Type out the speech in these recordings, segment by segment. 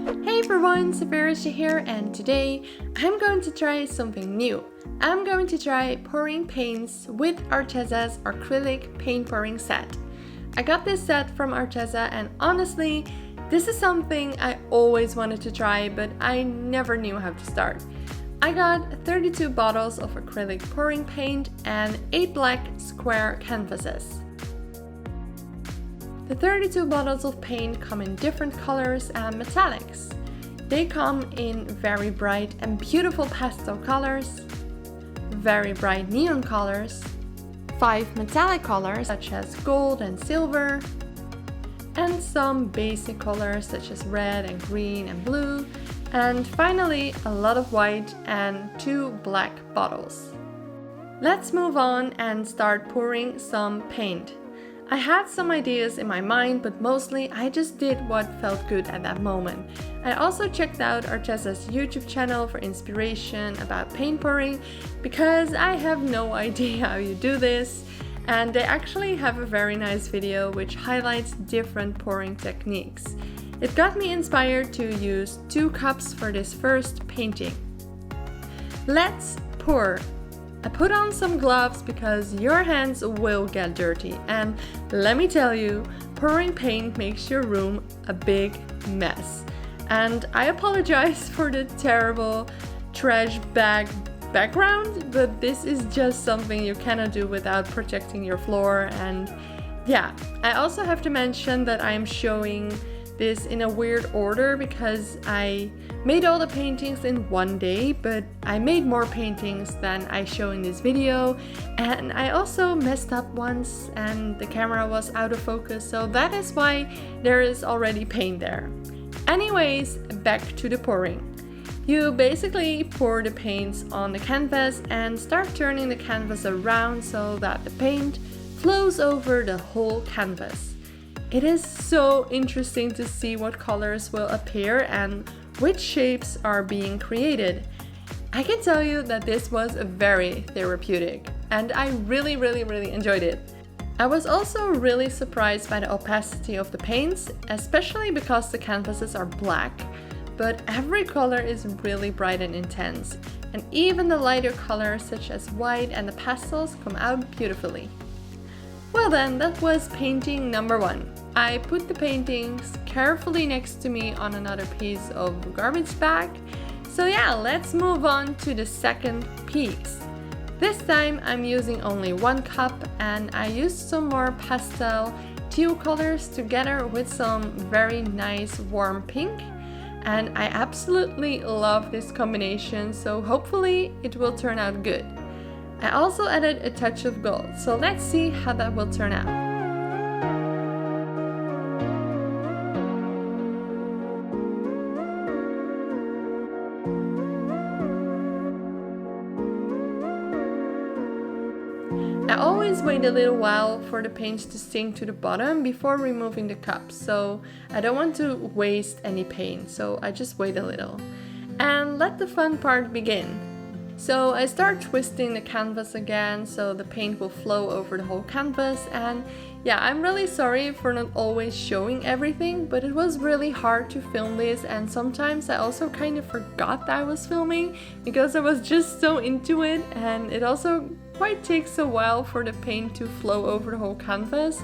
Hey everyone, Safarisha here, and today I'm going to try something new. I'm going to try pouring paints with Arteza's acrylic paint pouring set. I got this set from Arteza and honestly, this is something I always wanted to try, but I never knew how to start. I got 32 bottles of acrylic pouring paint and 8 black square canvases. The 32 bottles of paint come in different colors and metallics. They come in very bright and beautiful pastel colors, very bright neon colors, 5 metallic colors such as gold and silver, and some basic colors such as red and green and blue, and finally a lot of white and 2 black bottles. Let's move on and start pouring some paint. I had some ideas in my mind, but mostly I just did what felt good at that moment. I also checked out Arteza's YouTube channel for inspiration about paint pouring because I have no idea how you do this, and they actually have a very nice video which highlights different pouring techniques. It got me inspired to use 2 cups for this first painting. Let's pour. I put on some gloves because your hands will get dirty, and let me tell you, pouring paint makes your room a big mess. And I apologize for the terrible trash bag background, but this is just something you cannot do without protecting your floor. And yeah, I also have to mention that I am showing this in a weird order because I made all the paintings in one day, but I made more paintings than I show in this video, and I also messed up once and the camera was out of focus, so that is why there is already paint there. Anyways, back to the pouring. You basically pour the paints on the canvas and start turning the canvas around so that the paint flows over the whole canvas. It is so interesting to see what colors will appear and which shapes are being created. I can tell you that this was very therapeutic and I really enjoyed it. I was also really surprised by the opacity of the paints, especially because the canvases are black, but every color is really bright and intense, and even the lighter colors such as white and the pastels come out beautifully. Well then, that was painting number 1. I put the paintings carefully next to me on another piece of garbage bag. So yeah, let's move on to the second piece. This time I'm using only 1 cup and I used some more pastel teal colors together with some very nice warm pink. And I absolutely love this combination, so hopefully it will turn out good. I also added a touch of gold, so let's see how that will turn out. I always wait a little while for the paints to sink to the bottom before removing the cups, so I don't want to waste any paint, so I just wait a little. And let the fun part begin. So I start twisting the canvas again so the paint will flow over the whole canvas, and yeah, I'm really sorry for not always showing everything, but it was really hard to film this, and sometimes I also kind of forgot that I was filming because I was just so into it, and it also quite takes a while for the paint to flow over the whole canvas.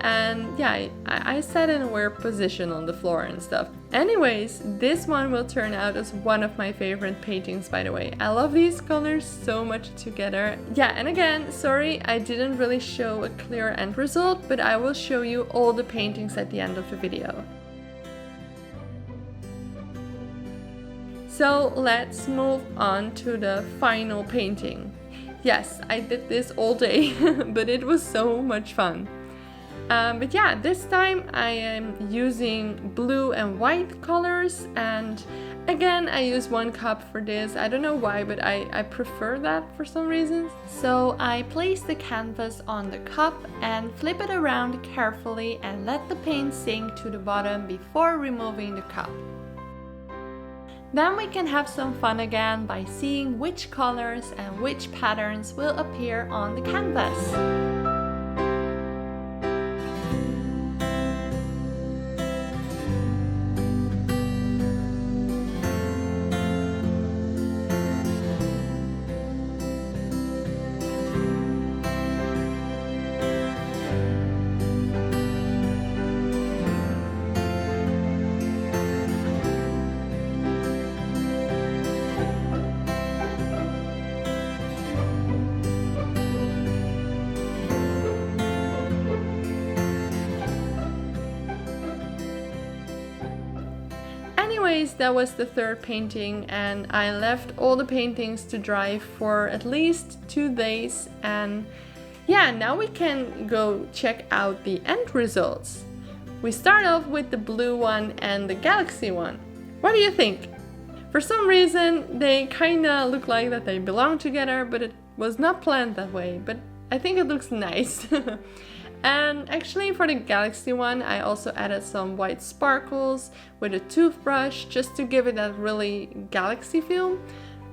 And yeah, I sat in a weird position on the floor and stuff. Anyways, this one will turn out as one of my favorite paintings, by the way. I love these colors so much together. Yeah, and again, sorry I didn't really show a clear end result, but I will show you all the paintings at the end of the video. So let's move on to the final painting. Yes, I did this all day, but it was so much fun. But yeah, this time I am using blue and white colors, and again I use 1 cup for this. I don't know why, but I prefer that for some reason. So I place the canvas on the cup and flip it around carefully and let the paint sink to the bottom before removing the cup. Then we can have some fun again by seeing which colors and which patterns will appear on the canvas. anyways, that was the third painting, and I left all the paintings to dry for at least 2 days, and yeah, now we can go check out the end results. We start off with the blue one and the galaxy one. What do you think? For some reason, they kinda look like that they belong together, but it was not planned that way, but I think it looks nice. And actually for the galaxy one, I also added some white sparkles with a toothbrush just to give it that really galaxy feel.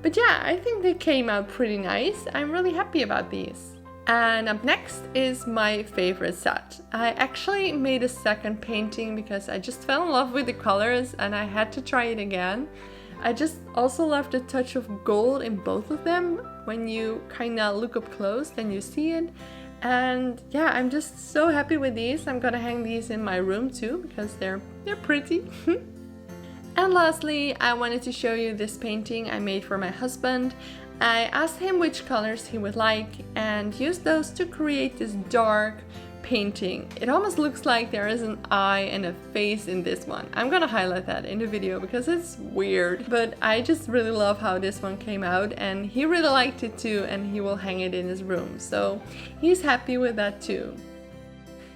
But yeah, I think they came out pretty nice. I'm really happy about these. And up next is my favorite set. I actually made a second painting because I just fell in love with the colors and I had to try it again. I just also left a touch of gold in both of them. When you kind of look up close, then you see it. And yeah, I'm just so happy with these. I'm gonna hang these in my room too because they're pretty. And lastly, I wanted to show you this painting I made for my husband. I asked him which colors he would like and used those to create this dark painting. It almost looks like there is an eye and a face in this one. I'm gonna highlight that in the video because it's weird, but I just really love how this one came out, and he really liked it too, and he will hang it in his room, so he's happy with that too.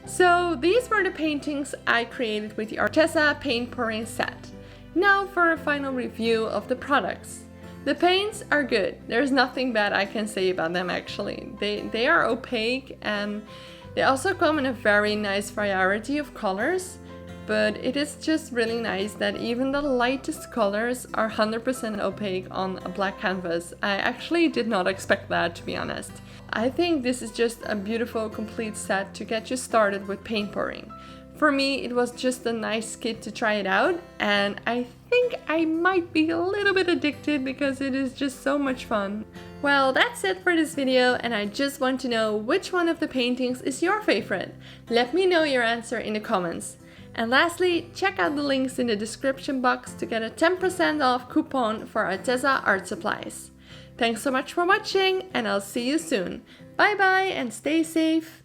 So these were the paintings I created with the Arteza paint pouring set. Now for a final review of the products. The paints are good. There's nothing bad I can say about them actually. They are opaque, and they also come in a very nice variety of colors, but it is just really nice that even the lightest colors are 100% opaque on a black canvas. I actually did not expect that, to be honest. I think this is just a beautiful complete set to get you started with paint pouring. For me, it was just a nice kit to try it out, and I think I might be a little bit addicted because it is just so much fun. Well, that's it for this video, and I just want to know which one of the paintings is your favorite. Let me know your answer in the comments. And lastly, check out the links in the description box to get a 10% off coupon for Arteza art supplies. Thanks so much for watching, and I'll see you soon. Bye bye and stay safe!